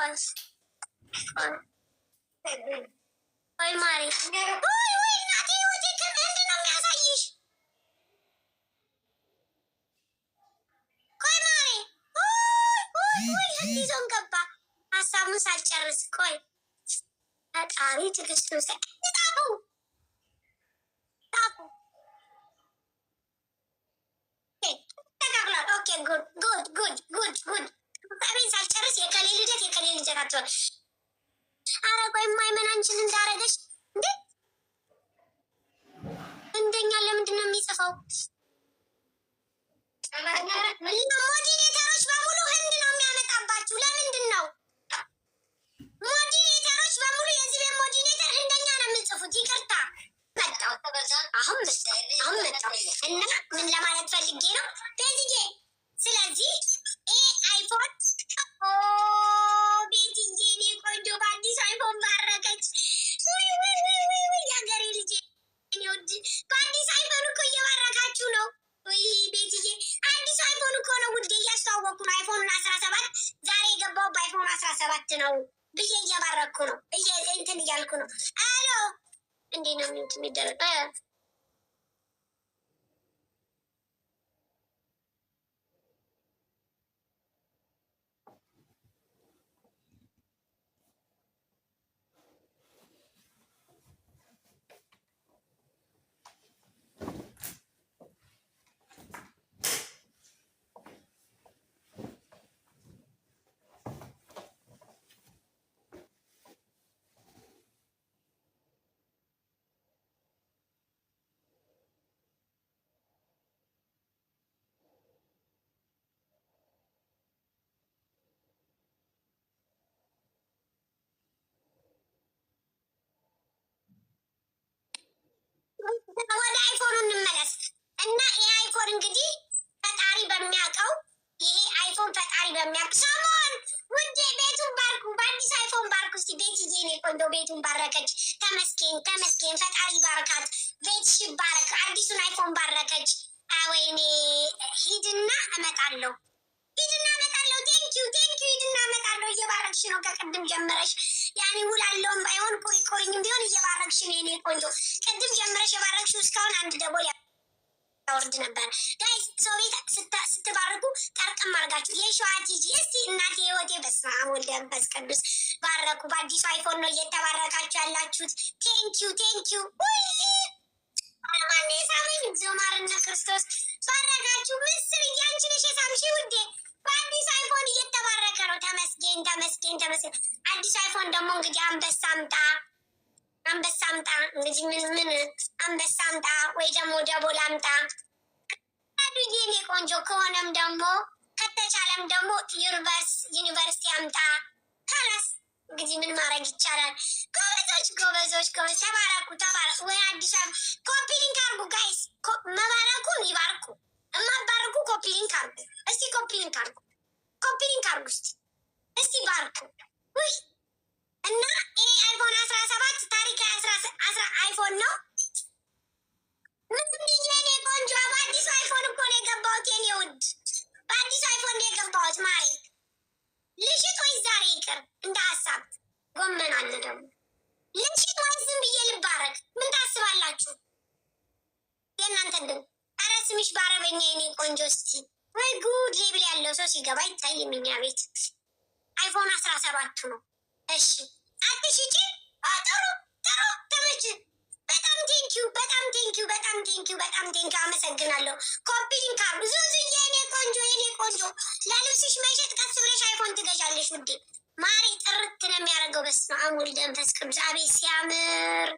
ወይ ማሪ ወይ እናቴ ወዴ ከምንድን ነው የሚያሳይሽ? ቆይ ማሪ ወይ ይዞን ገባ ሀሳቡን ሳልጨርስ። ቆይ ፈጣሪ ትዕግስቱን ጣፉ ጣፉ ተካክሏል። ኦኬ ጉድ ጉድ ጉድ ጉድ ጉድ ቤን ሳልጨርስ የከሌ ልደት አትበል። አረ ቆይ ማይመን አንቺን እንዳረገች እንዴ እንደኛ ለምንድን ነው የሚጽፈው? ሞዲሬተሮች በሙሉ ህንድ ነው የሚያመጣባችሁ። ለምንድን ነው ሞዲሬተሮች በሙሉ የዚህ ቤት ሞዲሬተር ህንደኛ ነው የምጽፉት? ይቅርታ መጣው አሁን መጣው እና ምን ለማለት ፈልጌ ነው ቤትዬ። ስለዚህ አይፎን ቤትዬ እኔ ቆንጆ በአዲስ አይፎን ባረከች። የሀገሬ ልጄ በአዲስ አይፎን እኮ እየባረካችሁ ነው። ቤትዬ አዲስ አይፎን እኮ ነው ውዴ፣ እያስተዋወቅኩ ነው። አይፎኑን 17 ዛሬ የገባው በአይፎን 17 ነው ብዬ እየባረኩ ነው፣ እንትን እያልኩ ነው። አሎ እንዴ ነው የሚደረግ? ወደ አይፎን እንመለስ እና ይሄ አይፎን እንግዲህ ፈጣሪ በሚያውቀው ይሄ አይፎን ፈጣሪ በሚያውቅ ሰሞን ውዴ ቤቱን ባርኩ፣ በአዲስ አይፎን ባርኩ። እስቲ ቤትዬ እኔ ቆንጆ ቤቱን ባረከች። ተመስገን ተመስገን፣ ፈጣሪ ባርካት፣ ቤትሽ ባረክ፣ አዲሱን አይፎን ባረከች። ወይኔ ሂድና እመጣለሁ፣ ሂድና እመጣለሁ። ቴንኪው ሂድና እመጣለሁ። እየባረክሽ ነው ከቅድም ጀምረሽ፣ ያኔ ውላለውን ባይሆን ቆሪቆሪኝም ቢሆን እየባረክሽ ነው የኔ ቆንጆ። ቅድም ጀምረሽ የባረክሽው እስካሁን አንድ ደቦል ያወርድ ነበር። ጋይስ ሰው ቤት ስትባርኩ ጠርቅም አድርጋችሁ የሸዋ ቲጂ እስቲ እናቴ ህይወቴ በስመ አብ ወልድ መንፈስ ቅዱስ ባረኩ። በአዲሱ አይፎን ነው እየተባረካችሁ ያላችሁት። ቴንኪው ማን የሳመኝ? እግዚኦ ማርነ ክርስቶስ ባረካችሁ። ምስር እያንቺ ነሽ የሳምሽ ውዴ። በአዲስ አይፎን እየተባረከ ነው። ተመስገን። አዲስ አይፎን ደግሞ እንግዲህ አንበሳ አምጣ እንግዲህ ምን አንበሳ አምጣ ወይ ደግሞ ደቦል አምጣ። አዱዬ እኔ ቆንጆ ከሆነም ደግሞ ከተቻለም ደግሞ ዩኒቨርሲቲ አምጣ። ካላስ እንግዲህ ምን ማድረግ ይቻላል? ጎበዞች ተባረኩ። ወይ አዲስ ኮፒ ሊንክ አርጉ ጋይስ። መባረኩን ይባርኩ፣ እማባርኩ ኮፒ ሊንክ አርጉ። እስቲ ኮፒ ሊንክ አርጉ እስቲ ባርኩ። ውይ እና ይሄ አይፎን 17 ታሪክ 10 አይፎን ነው። ምንድን የኔ ቆንጆ በአዲሱ አይፎን እኮ ነው የገባሁት የኔ ውድ፣ በአዲሱ አይፎን ነው የገባሁት። ማሪ ልሽጥ ወይስ ዛሬ ይቅር? እንደ ሀሳብ ጎመን አለ ደግሞ ልሽጥ ወይስ ዝም ብዬ ልባረክ? ምን ታስባላችሁ የእናንተ ግን? ኧረ ስምሽ በአረበኛ የኔ ቆንጆ። እስቲ ወይ ጉድ! ሌብል ያለው ሰው ሲገባ ይታይም እኛ ቤት አይፎን 17 ነው። እሺ አትሽጪ። ጥሩ ተመች። በጣም ቴንኪው አመሰግናለሁ። ኮፒ ሊንክ አርጉ። ዙዙዬ የኔ ቆንጆ ለልብስሽ መሸጥ ቀስ ብለሽ አይፎን ትገዣለሽ ውዴ። ማሪ ጥርት ነው የሚያደርገው። በስመ አብ ወልድ መንፈስ ቅዱስ። አቤት ሲያምር!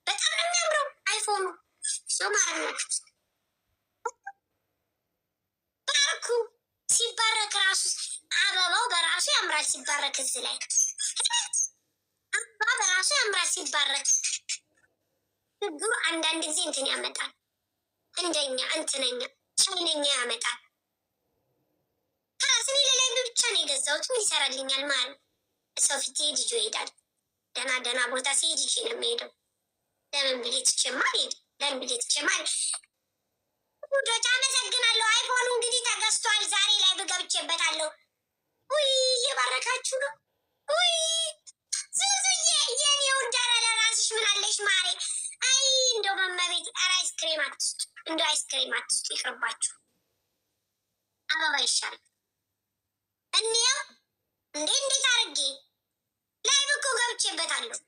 በጣም ነው የሚያምረው አይፎኑ። ማለት ነው ባርኩ። ሲባረክ ራሱ አበባው በራሱ ያምራል ሲባረክ። እዚህ ላይ አበባ በራሱ ያምራል ሲባረክ። ችግሩ አንዳንድ ጊዜ እንትን ያመጣል፣ እንደኛ እንትነኛ ቻይነኛ ያመጣል። ከራስኔ ለላይ ብቻ ነው የገዛሁት። ምን ይሰራልኛል ማለት ሰው ፊት ልጆ ይሄዳል። ደና ቦታ ሲሄድ ይቺ ነው የሚሄደው። ለምን ብሌት ይችማል ለምን ብሌት ይችማል። ጉዶች አመሰግናለሁ። አይፎኑ እንግዲህ ተገዝቷል። ዛሬ ላይ ብገብቼበታለሁ። ውይ እየባረካችሁ ነው። ውይ ዙዙዬ የኔ ውዳራ ለራስሽ ምን አለሽ ማሬ። አይ እንደው መመቤት ኧረ አይስክሬም አትስጡ፣ እንደው አይስክሬም አትስጡ፣ ይቅርባችሁ። አበባ ይሻላል። እንየው እንዴት አድርጌ ላይቭ እኮ ገብቼበታለሁ።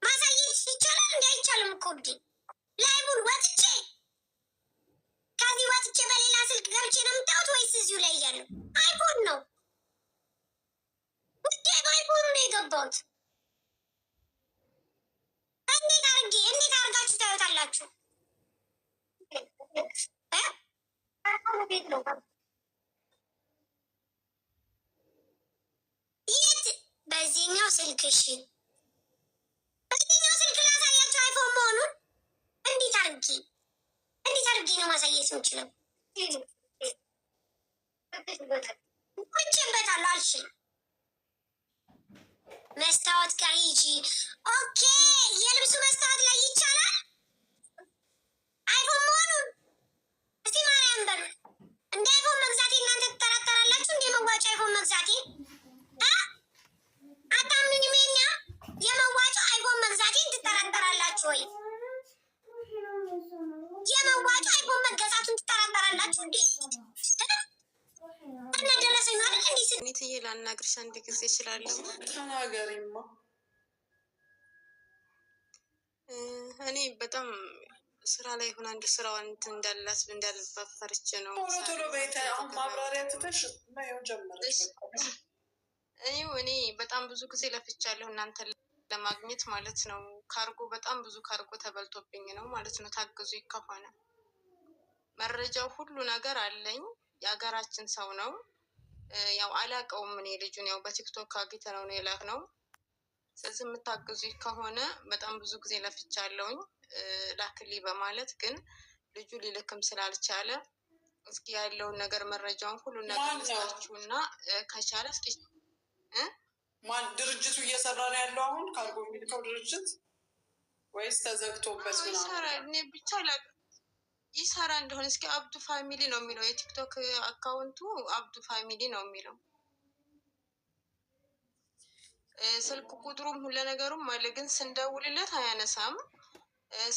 ማሳየት ይቻላል እንዲ አይቻልም እኮ ብዴ ላይቡን ወጥቼ ከዚህ ወጥቼ በሌላ ስልክ ገብቼ ነው የምታዩት ወይስ እዚሁ ላይ እያለሁ? አይፎን ነው ውዴ፣ በአይፎኑ ነው የገባሁት። እንዴት አድርጋችሁ ታዩታላችሁ? የት በዚህኛው ስልክ? እሺ በዚህኛው ስልክ ላሳያችሁ አይፎን መሆኑን። እንዴት አድርጌ ነው ማሳየት የምችለው? ቁጭበታለሁ አልሽ መስታወት ጋር ሂጂ። ኦኬ የልብሱ መስታወት ላይ ይቻላል አይፎን መሆኑን። እስቲ ማርያም በሉ። እንደ አይፎን መግዛቴ እናንተ ትጠራጠራላችሁ? እንደ መዋጮ አይፎን መግዛቴ አታምኑኝም? የኛ የመዋጮ አይፎን መግዛቴን ትጠራጠራላችሁ ወይ? የመዋጮ አይፎን መገዛቱን ትጠራጠራላችሁ እንዴ? ተነደረሰኝ ነው አይደል? እንዴ ስንትዬ ላናግርሽ አንድ ጊዜ እችላለሁ? ተናገሪማ። እኔ በጣም ስራ ላይ ሆና አንድ ስራዋን እንትን እንዳልባት ፈርቼ ነው። ቶሎ ቤት አሁን ማብራሪያ ትተሽ ነው ጀመረች። እኔ በጣም ብዙ ጊዜ ለፍቻለሁ እናንተ ለማግኘት ማለት ነው። ካርጎ በጣም ብዙ ካርጎ ተበልቶብኝ ነው ማለት ነው። ታግዙ ከሆነ መረጃው ሁሉ ነገር አለኝ። የሀገራችን ሰው ነው። ያው አላውቀውም እኔ ልጁን ያው በቲክቶክ አግኝተነው ነው የላክነው። ስለዚህ የምታግዙ ከሆነ በጣም ብዙ ጊዜ ለፍቻለሁኝ ላክሊ በማለት ግን ልጁ ሊልክም ስላልቻለ እስኪ ያለውን ነገር መረጃውን ሁሉ ነገር ልስጣችሁ እና ከቻለ እስኪ ማን ድርጅቱ እየሰራ ነው ያለው አሁን? ካርጎ የሚልከው ድርጅት ወይስ ተዘግቶበት እኔ ብቻ ይሰራ እንደሆነ እስኪ አብዱ ፋሚሊ ነው የሚለው የቲክቶክ አካውንቱ አብዱ ፋሚሊ ነው የሚለው። ስልክ ቁጥሩም ሁሉ ነገሩም አለ፣ ግን ስንደውልለት አያነሳም።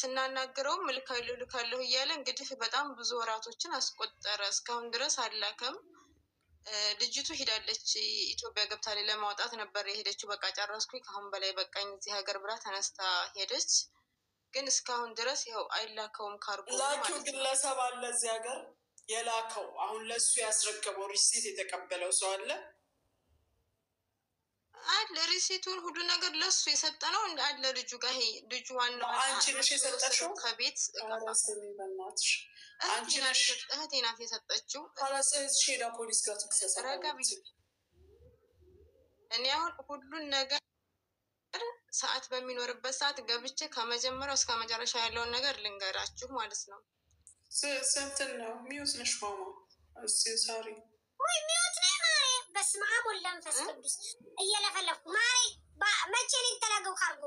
ስናናግረውም ልካለሁ እያለ እንግዲህ በጣም ብዙ ወራቶችን አስቆጠረ። እስካሁን ድረስ አላከም። ልጅቱ ሄዳለች ኢትዮጵያ ገብታ ላይ ለማውጣት ነበር የሄደችው። በቃ ጨረስኩኝ ከአሁን በላይ በቃኝ እዚህ ሀገር ብላ ተነስታ ሄደች። ግን እስካሁን ድረስ ይኸው አይላከውም። ካርጎ ላኪው ግለሰብ አለ እዚህ ሀገር የላከው አሁን ለሱ ያስረከበው ሪሲት የተቀበለው ሰው አለ ሪሲቱን ሁሉ ነገር ለሱ የሰጠ ነው አለ ልጁ ጋር። ይሄ ልጁ ዋናው አንቺ ነሽ የሰጠሽው ከቤት በናትሽ አንቺ ነሽ እህቴ ናት የሰጠችው። ሄዳ ፖሊስ ጋር ትክሰሳ። እኔ አሁን ሁሉን ነገር ሰዓት በሚኖርበት ሰዓት ገብቼ ከመጀመሪያው እስከ መጨረሻ ያለውን ነገር ልንገራችሁ ማለት ነው። ስንትን ነው ሚዩት ነሽ ማማ? ሳሪ ወይ ሚዩት ነኝ ማሬ። በስመ አብ ወወልድ ወመንፈስ ቅዱስ እየለፈለፍኩ ማሬ። መቼ ነው የተላገው ካርጎ?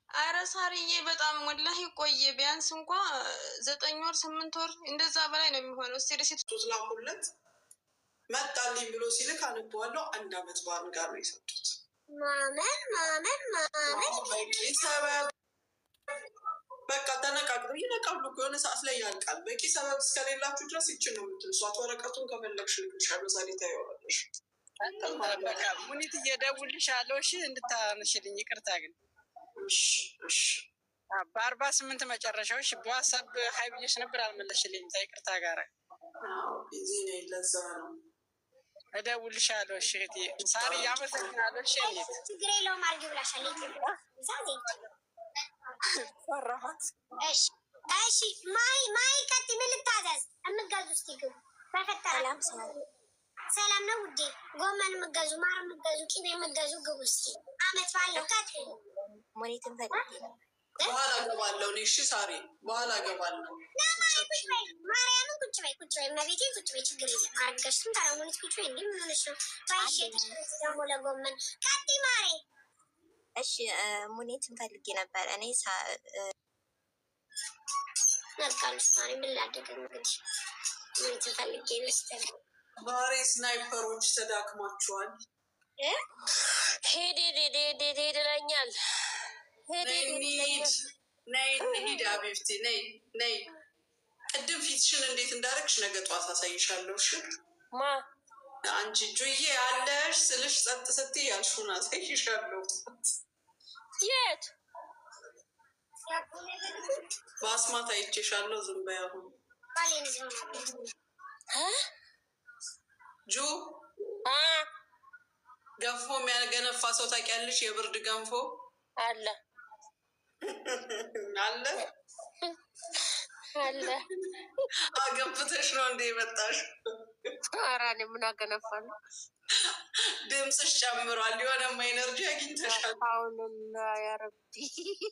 አረ ሳርዬ በጣም ወላሂ ቆየ። ቢያንስ እንኳ 9 ወር 8 ወር እንደዛ በላይ ነው የሚሆነው። እስቲ ሪሲት ላኩለት መጣልኝ ብሎ ሲልክ አንበዋለው። 1 አመት በዓል ጋር ነው የሰጡት። ሰበብ በቃ ተነቃቅረው ይነቃሉ። የሆነ ሰዓት ላይ ያልቃል። በቂ ሰበብ እስከሌላችሁ ድረስ ይችን ነው የምትልሷት። ወረቀቱን ከፈለግሽ ልክልሻለሁ። ዛሬ ታየዋለሽ። ሙኒት እየደውልልሻለሁ። እሺ እንድታነሽልኝ ይቅርታ ግን በ48 መጨረሻዎች በዋትሳፕ ሀይ ብዬሽ ነበር አልመለስሽልኝም። ይቅርታ ጋር ቢዚ ነኝ ለዛ ነው። እደውልልሻለሁ። እሺ እህቴ ሳሪ አመሰግናለሁ። እሺ ችግር የለውም። አድርጊ ብላሻል። ፈራኋት። እሺ ማይ ቀጥ ምን ልታዘዝ? የምትገዙ እስኪ ግቡ በፈጠረ። ሰላም ነው ውዴ። ጎመን የምትገዙ፣ ማር የምትገዙ፣ ቂቤ የምትገዙ ግቡ እስኪ። አመት ባለው ቀጥ ሞኔትን ፈልጌ በኋላ ገባለሁ እኔ። እሺ ሳሪ በኋላ ገባለሁ። ማርያምን ቁጭ በይ መቤቴ ቁጭ በይ። ችግር የለም። አረገሽም ታረሙኒት ቁጭ በይ። እንዲህ ምን ሆነሽ ነው? ባይሽ ደግሞ ለጎመን ቀጥ ማሬ። እሺ ሙኔትን ፈልጌ ነበር እኔ ነቃልሽ ማሪ ምን ላደርግ እንግዲህ ምን ትፈልጊ መሰለኝ? ዛሬ ስናይፐሮች ተዳክማችኋል። ሄድ ይለኛል። ነይ አቤፍቴ ነይ። ቅድም ፊትሽን እንዴት እንዳደረግሽ ነገ ጠዋት አሳይሻለሁ። እሺ ማ አንቺ ጁዬ አለሽ ስልሽ ጸጥ ስትይ ያልሽውን አሳይሻለሁ። የት በአስማት አይቼሻለሁ። ዝም በይ አሁን ጁ ገንፎ የሚያገነፋ ሰው ታውቂያለሽ? የብርድ ገንፎ አለ አገንፍተሽ ነው እንደ የመጣሽ? ኧረ እኔ ምን አገነፋለሁ? ድምፅሽ ጨምሯል። የሆነማ ኤነርጂ አግኝተሻል። አሁንም ያረቢ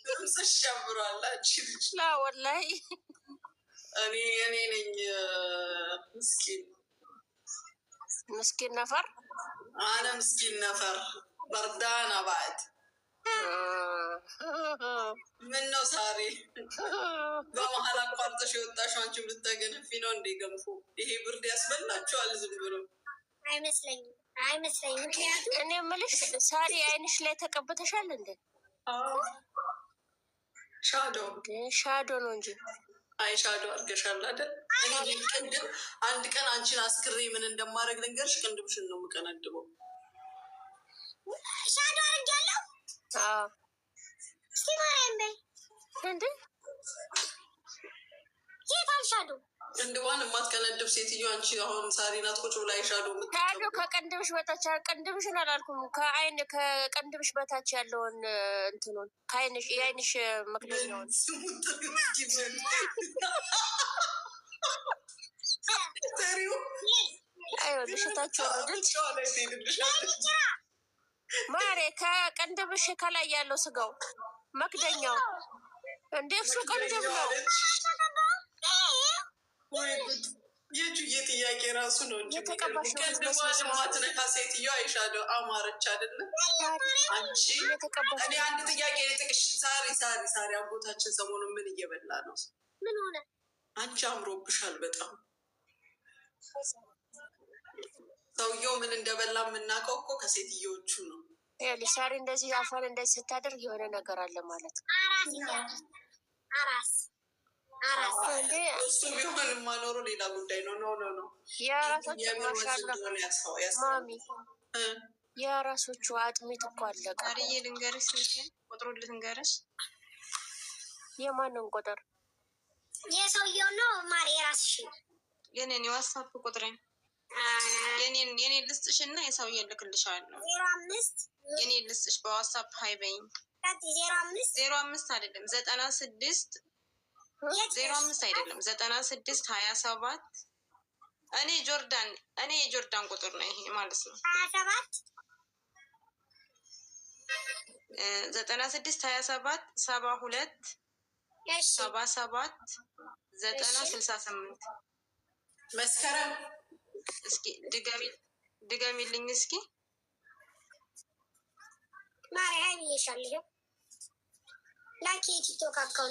ድምፅሽ ጨምሯል። አንቺ ልጅ ላ ወላሂ እኔ ነኝ ምስኪን ነፈር አነ ምስኪን ነፈር በርዳና ባዕድ ምን ነው ሳሪ በመሀል አቋርጠሽ የወጣሽው አንቺ ብታገነፊ ነው እንዴ? ገንፎ ይሄ ብርድ ያስበላችኋል። ዝም ብሎ አይመስለኝም። ምክንያቱም እኔ የምልሽ ሳሪ አይንሽ ላይ ተቀብተሻል እንዴ? ሻዶ ነው እንጂ አይ ሻዶ አድርገሻል አይደል? እኔ ቅንድብ አንድ ቀን አንቺን አስክሬ ምን እንደማደርግ ልንገርሽ። ቅንድብሽን ነው የምቀነድበው። ሻዶ አድርጊያለሁ። እስኪ ማርያም በይ እንዴ! የት አልሻዶ? ቅንድቧን የማትቀነድብ ሴትዮ አንቺ አሁን ሳሪ ናት ቁጭ ብላ ሻዶ ሻዶ ከቅንድብሽ በታች ቅንድብሽን አላልኩም። ከቅንድብሽ በታች ያለውን እንትኑን ከአይንሽ የአይንሽ መክደኛውን ልሽታቸው ማሬ ከቅንድብሽ ከላይ ያለው ስጋው መክደኛው እንደ እሱ ቅንድብ ነው። የጁዬ ጥያቄ ራሱ ነው እንጂ ቅንድቧን ማትነካ ሴትዮ አይሻዶ አማረች አይደለም? አንቺ እኔ አንድ ጥያቄ ልጥቅሽ። ሳሪ አጎታችን ሰሞኑን ምን እየበላ ነው? ምን ሆነ? አንቺ አምሮብሻል በጣም። ሰውየው ምን እንደበላ የምናውቀው እኮ ከሴትዮቹ ነው። ሳሪ እንደዚህ አፏን እንደዚህ ስታደርግ የሆነ ነገር አለ ማለት ነው። አራስ እሱ ቢሆን የማኖሩ ሌላ ጉዳይ ነው። ኖ የራሳቸው ማሻላ ማሚ የራሶቹ አጥሚት እኮ አለቀ። ዛሬዬ ልንገርሽ፣ ቁጥሩ ልንገርሽ። የማንን ቁጥር? የሰውየው ነው ማሪ። የራስሽ የኔን የዋትስአፕ ቁጥሬን የኔን ልስጥሽ እና የሰውዬን ልክልሻለሁ። 05 የኔን ልስጥሽ በዋትስአፕ ሀይበኝ። 05 አይደለም 96 05 አይደለም 96 27 እኔ የጆርዳን ቁጥር ነው ይሄ ማለት ነው። 96 27 72 77 90 68 መስከረም እስኪ ድገሚልኝ እስኪ ማሪ ሀይ ብዬሻለሁ። ላኪ ቲክቶክ አካውንት